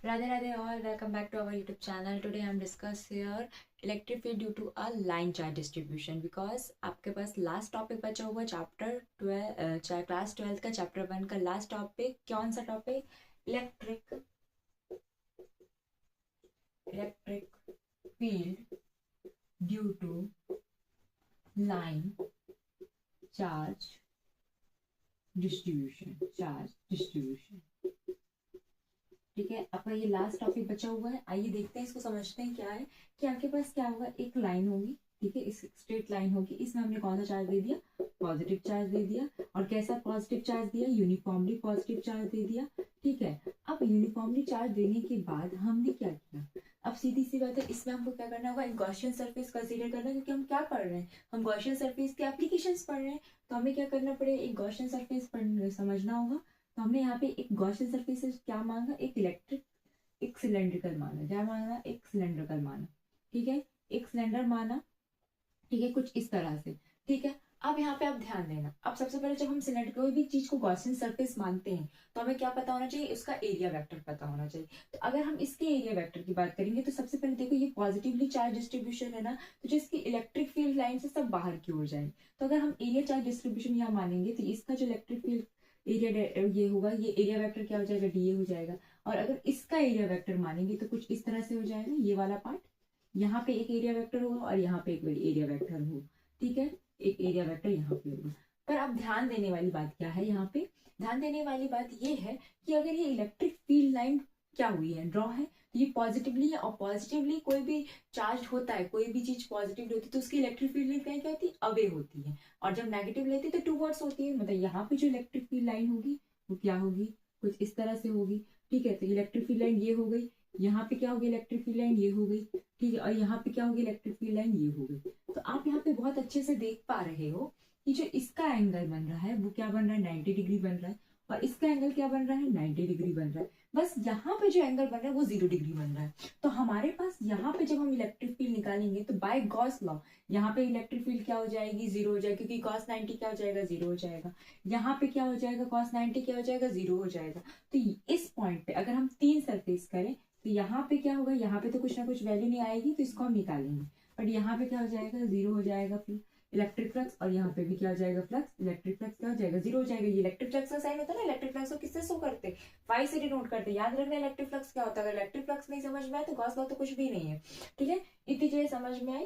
Radhe Radhe all, welcome back to our YouTube channel. Today I'm discuss here electric field due to a line charge distribution because आपके पास last topic बचा हुआ chapter 12 class 12 का chapter 1 का last topic कौन सा topic electric field due to line charge distribution ठीक है। आपका ये लास्ट टॉपिक बचा हुआ है। आइए देखते हैं, इसको समझते हैं क्या है कि आपके पास क्या होगा। एक लाइन होगी, ठीक है, इस स्ट्रेट लाइन होगी, इसमें हमने कौन सा चार्ज दे दिया, पॉजिटिव चार्ज दे दिया। और कैसा पॉजिटिव चार्ज दिया, यूनिफॉर्मली पॉजिटिव चार्ज दे दिया, ठीक है। अब यूनिफॉर्मली चार्ज देने के बाद हमने क्या किया, अब सीधी सी बात है, इसमें हमको क्या करना होगा, एक गॉसियन सरफेस कंसीडर करना है, क्योंकि हम क्या पढ़ रहे हैं, हम गॉसियन सरफेस के एप्लीकेशंस पढ़ रहे हैं। तो हमें क्या करना पड़ेगा, एक गॉसियन सरफेस समझना होगा। तो हमने यहाँ पे एक गॉसियन सरफेस से क्या मांगा, एक सिलेंड्रिकल माना, क्या माना, एक सिलेंड्रिकल माना, ठीक है, एक सिलेंडर माना, ठीक है, कुछ इस तरह से, ठीक है। अब यहाँ पे आप ध्यान देना, अब सबसे पहले जब हम सिलेंडर कोई भी चीज को गॉसियन सरफेस मानते हैं तो हमें क्या पता होना चाहिए, उसका एरिया वेक्टर पता होना चाहिए। तो अगर हम इसके एरिया वेक्टर की बात करेंगे तो सबसे पहले देखो, ये पॉजिटिवली चार्ज डिस्ट्रीब्यूशन है ना, तो जो इसकी इलेक्ट्रिक फील्ड लाइन से सब बाहर की ओर जाएंगे। तो अगर हम एरिया चार्ज डिस्ट्रीब्यूशन यहाँ मानेंगे तो इसका जो इलेक्ट्रिक फील्ड एरिया ये होगा, ये एरिया वेक्टर क्या हो जाएगा, डीए हो जाएगा। और अगर इसका एरिया वेक्टर मानेंगे तो कुछ इस तरह से हो जाएगा, ये वाला पार्ट, यहाँ पे एक एरिया वेक्टर होगा और यहाँ पे एक एरिया वेक्टर होगा, ठीक है, एक एरिया वेक्टर यहाँ पे होगा। पर अब ध्यान देने वाली बात क्या है, यहाँ पे ध्यान देने वाली बात ये है कि अगर ये इलेक्ट्रिक फील्ड लाइन क्या हुई है, ड्रॉ है, तो ये पॉजिटिवली है। और पॉजिटिवली कोई भी चार्ज होता है, कोई भी चीज पॉजिटिव होती है तो उसकी इलेक्ट्रिक फील्ड लाइन क्या होती है, अवे होती है। और जब नेगेटिव लेती है तो टूवर्ड्स होती है। मतलब यहाँ पे जो इलेक्ट्रिक फील्ड लाइन होगी वो क्या होगी, कुछ इस तरह से होगी, ठीक है। तो इलेक्ट्रिक फील्ड लाइन ये हो गई, यहाँ पे क्या होगी, इलेक्ट्रिक फील्ड लाइन ये हो गई, ठीक है। और यहाँ पे क्या होगी, इलेक्ट्रिक फील्ड लाइन ये हो गई। तो आप यहाँ पे बहुत अच्छे से देख पा रहे हो कि जो इसका एंगल बन रहा है वो क्या बन रहा है, 90 डिग्री बन रहा है। और इसका एंगल क्या बन रहा है, 90 डिग्री बन रहा है। बस यहाँ पे जो एंगल बन रहा है वो 0 डिग्री बन रहा है। तो हमारे पास यहाँ पे जब हम इलेक्ट्रिक फील्ड निकालेंगे तो बाय गॉस लॉ यहाँ पे इलेक्ट्रिक फील्ड क्या हो जाएगी, 0 हो जाएगी, क्योंकि cos 90 क्या हो जाएगा, 0 हो जाएगा। यहाँ पे क्या हो जाएगा, cos 90 क्या हो जाएगा, 0 हो जाएगा। तो इस पॉइंट पे अगर हम 3 सरफेस करें तो यहाँ पे क्या होगा, यहाँ पे तो कुछ ना कुछ वैल्यू नहीं आएगी तो इसको हम निकालेंगे। बट यहाँ पे क्या हो जाएगा, 0 हो जाएगा फिर इलेक्ट्रिक फ्लक्स। और यहाँ पे भी क्या हो जाएगा, फ्लक्स, इलेक्ट्रिक फ्लक्स क्या हो जाएगा, 0 हो जाएगा। ये इलेक्ट्रिक फ्लक्स का साइन होता है ना, इलेक्ट्रिक फ्लक्स को किससे शो करते हैं, फाई से डिनोट करते हैं। याद रखना इलेक्ट्रिक फ्लक्स क्या होता है। अगर इलेक्ट्रिक फ्लक्स नहीं समझ में आए तो गॉस लॉ तो कुछ भी नहीं है, ठीक है। इतनी चीजें समझ में आई,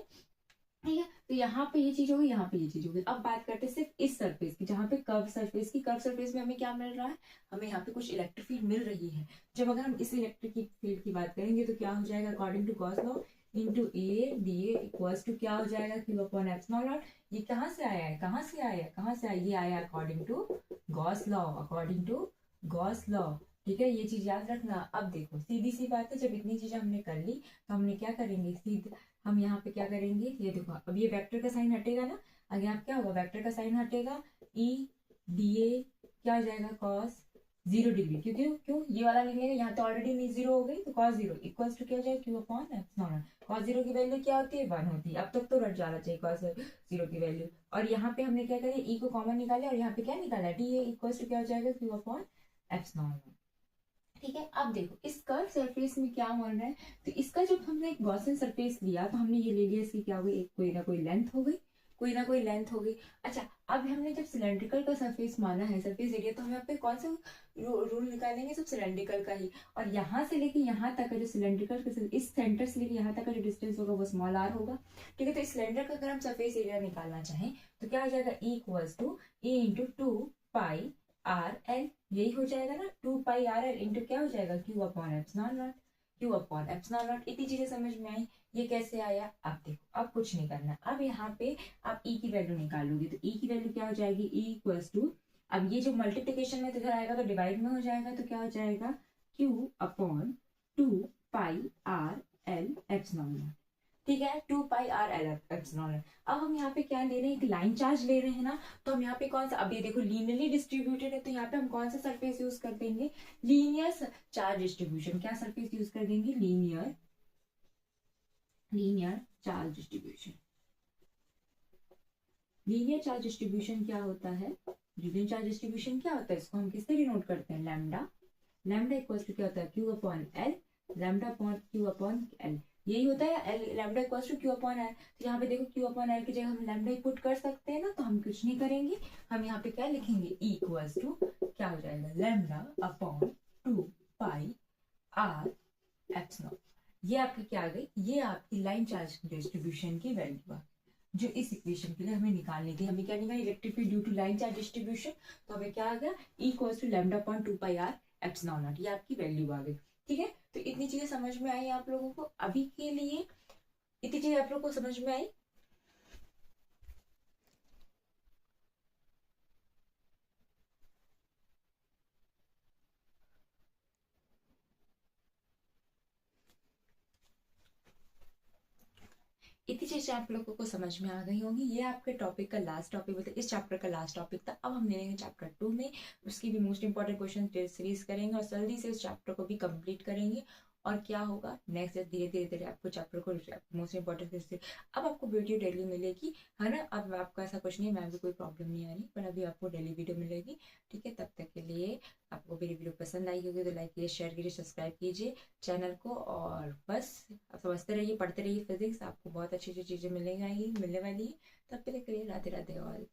ठीक है। तो यहाँ पे ये चीज होगी, यहाँ पे ये चीज होगी। अब बात करते हैं सिर्फ इस सरफेस की, जहाँ पे कर्व सरफेस की, कर्व सरफेस में हमें क्या मिल रहा है, हमें यहाँ पे कुछ इलेक्ट्रिक फील्ड मिल रही है। जब अगर हम इस इलेक्ट्रिक फील्ड की बात करेंगे तो क्या हो जाएगा, according to Gauss law into A D equals to क्या हो जाएगा, क्यू अपॉन एप्सिलॉन नॉट। ये कहाँ से आया है, कहाँ से आया है, कहाँ से आया, ये आया according to Gauss law, according to Gauss law, ठीक है। ये चीज याद रखना। अब देखो सीधी सी बात है, जब इतनी चीजें हमने कर ली तो हमने क्या करेंगे, सीधे हम यहाँ पे क्या करेंगे, ये देखो अब ये वेक्टर का साइन हटेगा ना, आगे आप क्या होगा, वेक्टर का साइन हटेगा, ई डी ए क्या हो जाएगा, कॉस 0 डिग्री, क्योंकि क्यों ये वाला लिखेंगे, यहाँ तो ऑलरेडी 0 हो गई, तो कॉस 0 इक्वल्स टू क्या हो जाएगा, क्यू अपॉन एप्सिलॉन। कॉस 0 की वैल्यू क्या होती है, 1 होती है। अब तक तो रट जाना चाहिए कॉस 0 की वैल्यू। और यहाँ पे हमने क्या करें, ई को कॉमन निकाले और यहाँ पे क्या निकाला, डी ए इक्वल्स टू क्या हो जाएगा, क्यू अपॉन एप्सिलॉन, ठीक है। अब देखो इस कर्व सरफेस में क्या हो रहा है, तो इसका जब हमने एक गॉसियन सरफेस लिया तो हमने ये ले लिया, इसकी क्या हो गई, एक कोई ना कोई लेंथ हो गई, कोई ना कोई लेंथ हो गई। अच्छा, अब हमने जब सिलेंड्रिकल का सरफेस माना है, सरफेस एरिया, तो हम यहाँ पे कौन सा रूल निकालेंगे, सब सिलेंड्रिकल का ही। और यहाँ से लेके यहाँ तक का जो सिलेंड्रिकल का, इस सेंटर से लेके यहाँ तक का जो डिस्टेंस होगा वो स्मॉल आर होगा, ठीक है। तो इस सिलेंडर का अगर हम सरफेस एरिया निकालना चाहें तो क्या हो जाएगा, E equals to A into 2 pi R L, यही हो जाएगा ना, 2 पाई आर एल इंटू क्या हो जाएगा, Q upon epsilon not, Q upon epsilon not. इतनी चीजें समझ में आई। ये कैसे आया, अब देखो, अब कुछ नहीं करना। अब यहाँ पे आप ई की वैल्यू निकालोगे तो ई की वैल्यू क्या हो जाएगी, ई इक्वल्स टू, अब ये जो मल्टीप्लीकेशन में इधर आएगा तो डिवाइड में हो जाएगा, तो क्या हो जाएगा, Q upon 2 pi R L epsilon not, ठीक है, 2 पाई आर एल एप्सिलॉन। अब हम यहाँ पे क्या ले रहे हैं, एक लाइन चार्ज ले रहे हैं ना, तो हम यहाँ पे कौन सा, अब ये देखो लीनियरली डिस्ट्रीब्यूटेड है, तो यहाँ पे हम कौन सा सरफेस यूज कर देंगे, लीनियर चार्ज डिस्ट्रीब्यूशन। क्या सरफेस यूज कर देंगे, linear charge distribution. Linear charge distribution क्या होता है, लीनियर चार्ज डिस्ट्रीब्यूशन क्या होता है, इसको हम किससे डिनोट करते हैं, लैम्डा। लैम्डा इक्वल्स टू क्या होता है, Q upon L. Lambda upon Q upon L, यही होता है L lambda equals to Q upon L. तो यहाँ पे देखो क्यू अपॉन एल की जगह हम लैम्डा ही पुट कर सकते हैं ना, तो हम कुछ नहीं करेंगे, हम यहाँ पे क्या लिखेंगे, ई इक्वल्स टू क्या हो जाएगा, lambda upon 2 pi R epsilon. ये आपकी क्या आ गई, ये आपकी लाइन चार्ज डिस्ट्रीब्यूशन की वैल्यू आ, जो इस इक्वेशन के लिए हमें निकालनी थी। हमें क्या निकालना, electric field due to line charge distribution, तो हमें क्या आ गया, E equals to lambda upon 2 pi R epsilon naught, ये आपकी वैल्यू आ गई। ठीक है, तो इतनी चीजें समझ में आई आप लोगों को अभी के लिए, इतनी चीजें आप लोगों को समझ में आई। इतनी चीजें आप लोगों को समझ में आ गई होंगी। ये आपके टॉपिक का लास्ट टॉपिक, मतलब इस चैप्टर का लास्ट टॉपिक था। अब हम ले लेंगे चैप्टर 2 में, उसकी भी मोस्ट इंपॉर्टेंट क्वेश्चन सीरीज करेंगे और जल्दी से उस चैप्टर को भी कंप्लीट करेंगे। और क्या होगा नेक्स्ट, धीरे धीरे धीरे आपको चैप्टर को मोस्ट इंपॉर्टेंट, अब आपको वीडियो डेली मिलेगी, है ना। अब आपका ऐसा कुछ नहीं है, मैं भी कोई प्रॉब्लम नहीं आ रही, पर अभी आपको डेली वीडियो मिलेगी। ठीक है, तब तक के लिए आपको मेरी वीडियो पसंद आई होगी तो लाइक कीजिए, शेयर कीजिए, सब्सक्राइब कीजिए चैनल को, और बस आप समझते रहिए, पढ़ते रहिए फिजिक्स, आपको बहुत अच्छी अच्छी चीज़ें मिलने वाली है। तब तक के लिए राधे राधे ऑल।